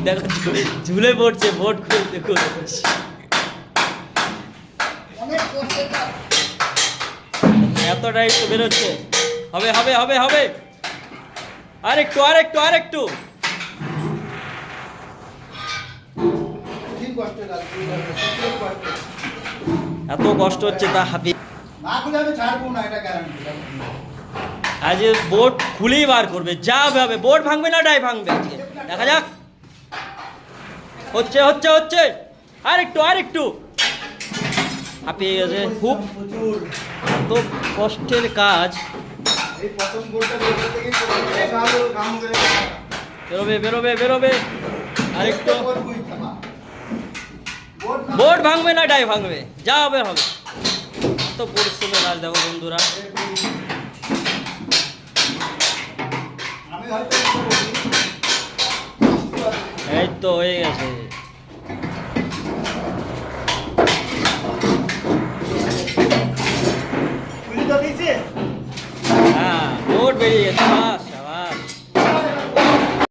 দেখো ঝুলে পড়ছে বোট খুলতে খুলতে। এতটাই তো বেরোচ্ছে। হবে হবে হবে হবে, আরেকটু আরেকটু আরেকটু। এত কষ্ট হচ্ছে তা হাবি। আজ বোট খুলেই বার করবে, যা হবে। বোট ভাঙবে না ডাই ভাঙবে আজকে, দেখা যাক। হচ্ছে হচ্ছে হচ্ছে, আরেকটু আরেকটু। হাঁপিয়ে গেছে খুব, এত কষ্টের কাজ। বেরোবে বেরোবে বেরোবে, আরেকটু। বোট ভাঙবে না ডাই ভাঙবে, যা হবে হবে। এত পরিশ্রমের কাজ দেখো বন্ধুরা। এই তো হয়ে গেছে। হ্যাঁ বোট বেরিয়ে গেছে।